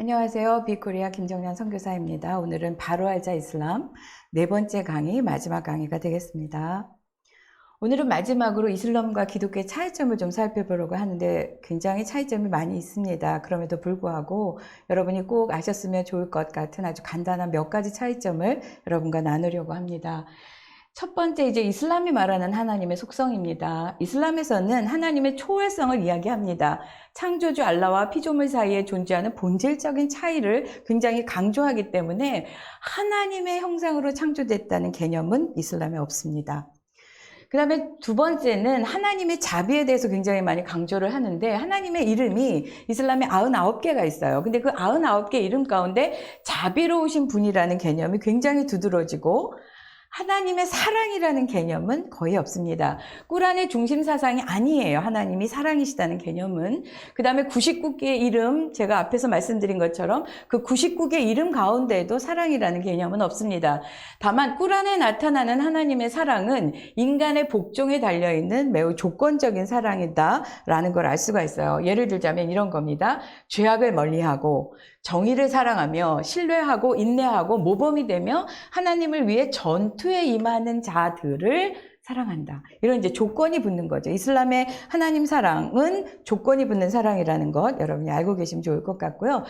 안녕하세요. 비코리아 김정년 선교사입니다. 오늘은 바로 알자 이슬람 네 번째 강의, 마지막 강의가 되겠습니다. 오늘은 마지막으로 이슬람과 기독교의 차이점을 좀 살펴보려고 하는데 굉장히 차이점이 많이 있습니다. 그럼에도 불구하고 여러분이 꼭 아셨으면 좋을 것 같은 아주 간단한 몇 가지 차이점을 여러분과 나누려고 합니다. 첫 번째, 이제 이슬람이 말하는 하나님의 속성입니다. 이슬람에서는 하나님의 초월성을 이야기합니다. 창조주 알라와 피조물 사이에 존재하는 본질적인 차이를 굉장히 강조하기 때문에 하나님의 형상으로 창조됐다는 개념은 이슬람에 없습니다. 그 다음에 두 번째는 하나님의 자비에 대해서 굉장히 많이 강조를 하는데, 하나님의 이름이 이슬람에 99개가 있어요. 근데 그 99개 이름 가운데 자비로우신 분이라는 개념이 굉장히 두드러지고, 하나님의 사랑이라는 개념은 거의 없습니다. 꾸란의 중심 사상이 아니에요. 하나님이 사랑이시다는 개념은. 그 다음에 99개의 이름, 제가 앞에서 말씀드린 것처럼 그 99개 이름 가운데에도 사랑이라는 개념은 없습니다. 다만 꾸란에 나타나는 하나님의 사랑은 인간의 복종에 달려있는 매우 조건적인 사랑이다라는 걸 알 수가 있어요. 예를 들자면 이런 겁니다. 죄악을 멀리하고 정의를 사랑하며 신뢰하고 인내하고 모범이 되며 하나님을 위해 전투에 임하는 자들을 사랑한다. 이런 이제 조건이 붙는 거죠. 이슬람의 하나님 사랑은 조건이 붙는 사랑이라는 것 여러분이 알고 계시면 좋을 것 같고요.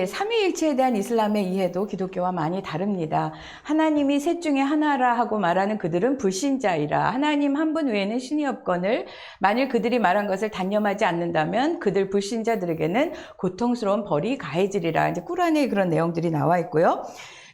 삼위일체에 대한 이슬람의 이해도 기독교와 많이 다릅니다. 하나님이 셋 중에 하나라 하고 말하는 그들은 불신자이라. 하나님 한 분 외에는 신이 없거늘 만일 그들이 말한 것을 단념하지 않는다면 그들 불신자들에게는 고통스러운 벌이 가해지리라. 이제 꾸란에 그런 내용들이 나와 있고요.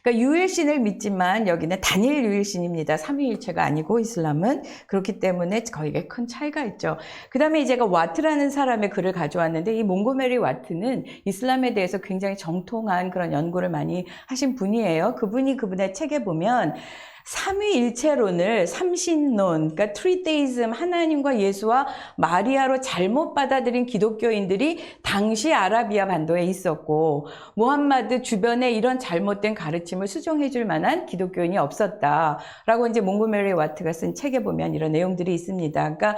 그러니까 유일신을 믿지만 여기는 단일 유일신입니다. 삼위일체가 아니고 이슬람은. 그렇기 때문에 거기에 큰 차이가 있죠. 그 다음에 제가 와트라는 사람의 글을 가져왔는데, 이 몽고메리 와트는 이슬람에 대해서 굉장히 정통한 그런 연구를 많이 하신 분이에요. 그분의 책에 보면 삼위일체론을 삼신론, 그러니까 트리데이즘, 하나님과 예수와 마리아로 잘못 받아들인 기독교인들이 당시 아라비아 반도에 있었고, 무함마드 주변에 이런 잘못된 가르침을 수정해 줄 만한 기독교인이 없었다라고 이제 몽고메리 와트가 쓴 책에 보면 이런 내용들이 있습니다. 그러니까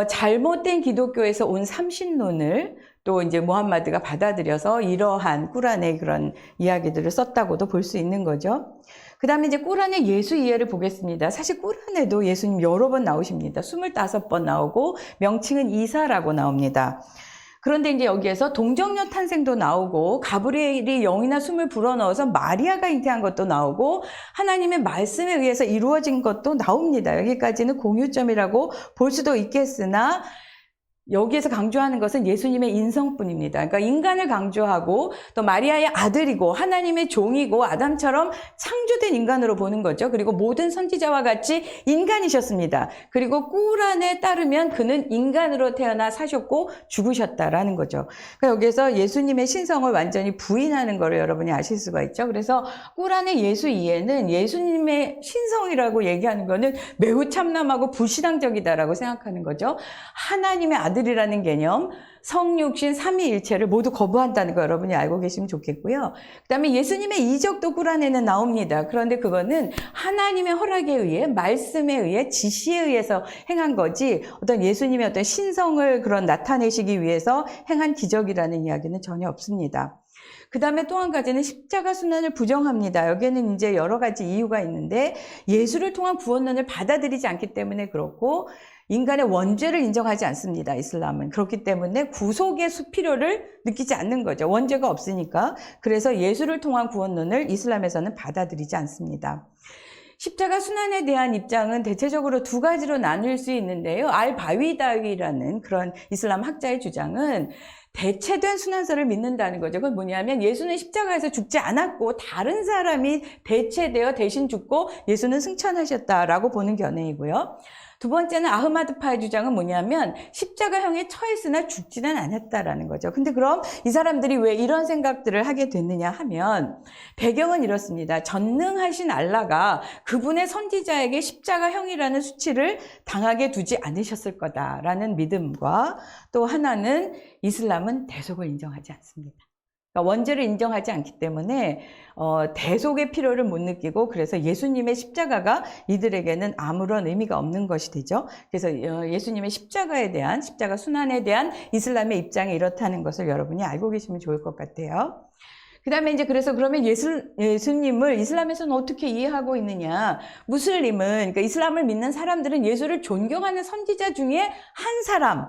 잘못된 기독교에서 온 삼신론을 또 이제 무함마드가 받아들여서 이러한 꾸란의 그런 이야기들을 썼다고도 볼 수 있는 거죠. 그 다음에 이제 꾸란의 예수 이해를 보겠습니다. 사실 꾸란에도 예수님 여러 번 나오십니다. 25번 나오고 명칭은 이사라고 나옵니다. 그런데 이제 여기에서 동정녀 탄생도 나오고 가브리엘이 영이나 숨을 불어넣어서 마리아가 잉태한 것도 나오고 하나님의 말씀에 의해서 이루어진 것도 나옵니다. 여기까지는 공유점이라고 볼 수도 있겠으나 여기에서 강조하는 것은 예수님의 인성뿐입니다. 그러니까 인간을 강조하고 또 마리아의 아들이고 하나님의 종이고 아담처럼 창조된 인간으로 보는 거죠. 그리고 모든 선지자와 같이 인간이셨습니다. 그리고 꾸란에 따르면 그는 인간으로 태어나 사셨고 죽으셨다라는 거죠. 그러니까 여기에서 예수님의 신성을 완전히 부인하는 거를 여러분이 아실 수가 있죠. 그래서 꾸란의 예수 이해는 예수님의 신성이라고 얘기하는 거는 매우 참남하고 불신앙적이다라고 생각하는 거죠. 하나님의 아들이라는 개념, 성육신 삼위일체를 모두 거부한다는 거 여러분이 알고 계시면 좋겠고요. 그 다음에 예수님의 이적도 꾸란에는 나옵니다. 그런데 그거는 하나님의 허락에 의해, 말씀에 의해, 지시에 의해서 행한 거지 어떤 예수님의 어떤 신성을 그런 나타내시기 위해서 행한 기적이라는 이야기는 전혀 없습니다. 그 다음에 또 한 가지는 십자가 순환을 부정합니다. 여기에는 이제 여러 가지 이유가 있는데, 예수를 통한 구원론을 받아들이지 않기 때문에 그렇고, 인간의 원죄를 인정하지 않습니다. 이슬람은. 그렇기 때문에 구속의 필요를 느끼지 않는 거죠. 원죄가 없으니까. 그래서 예수를 통한 구원론을 이슬람에서는 받아들이지 않습니다. 십자가 순환에 대한 입장은 대체적으로 두 가지로 나눌 수 있는데요. 알바위다위라는 그런 이슬람 학자의 주장은 대체된 순환설을 믿는다는 거죠. 그건 뭐냐면 예수는 십자가에서 죽지 않았고 다른 사람이 대체되어 대신 죽고 예수는 승천하셨다라고 보는 견해이고요. 두 번째는 아흐마드파의 주장은 뭐냐면 십자가형에 처했으나 죽지는 않았다라는 거죠. 근데 그럼 이 사람들이 왜 이런 생각들을 하게 됐느냐 하면 배경은 이렇습니다. 전능하신 알라가 그분의 선지자에게 십자가형이라는 수치를 당하게 두지 않으셨을 거다라는 믿음과 또 하나는 이슬람은 대속을 인정하지 않습니다. 그러니까 원죄를 인정하지 않기 때문에 대속의 필요를 못 느끼고, 그래서 예수님의 십자가가 이들에게는 아무런 의미가 없는 것이 되죠. 그래서 예수님의 십자가에 대한, 십자가 순환에 대한 이슬람의 입장이 이렇다는 것을 여러분이 알고 계시면 좋을 것 같아요. 그 다음에 이제 그래서 그러면 예수님을 이슬람에서는 어떻게 이해하고 있느냐. 무슬림은, 그러니까 이슬람을 믿는 사람들은 예수를 존경하는 선지자 중에 한 사람,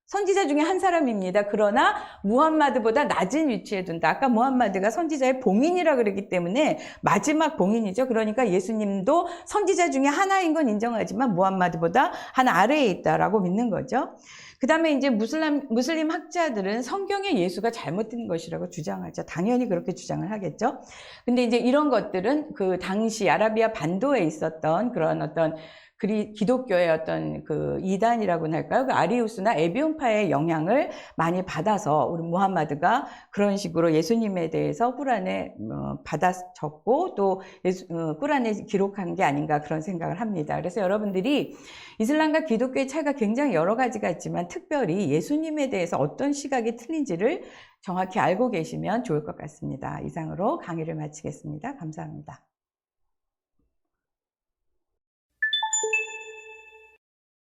선지자 중에 한 사람입니다. 그러나 무함마드보다 낮은 위치에 둔다. 아까 무함마드가 선지자의 봉인이라 그랬기 때문에 마지막 봉인이죠. 그러니까 예수님도 선지자 중에 하나인 건 인정하지만 무함마드보다 한 아래에 있다라고 믿는 거죠. 그 다음에 이제 무슬림 학자들은 성경의 예수가 잘못된 것이라고 주장하죠. 당연히 그렇게 주장을 하겠죠. 근데 이제 이런 것들은 그 당시 아라비아 반도에 있었던 그런 어떤 기독교의 어떤 그 이단이라고나 할까요? 그 아리우스나 에비온파의 영향을 많이 받아서 우리 무함마드가 그런 식으로 예수님에 대해서 꾸란에 받아 적고 또 꾸란에 기록한 게 아닌가 그런 생각을 합니다. 그래서 여러분들이 이슬람과 기독교의 차이가 굉장히 여러 가지가 있지만 특별히 예수님에 대해서 어떤 시각이 틀린지를 정확히 알고 계시면 좋을 것 같습니다. 이상으로 강의를 마치겠습니다. 감사합니다.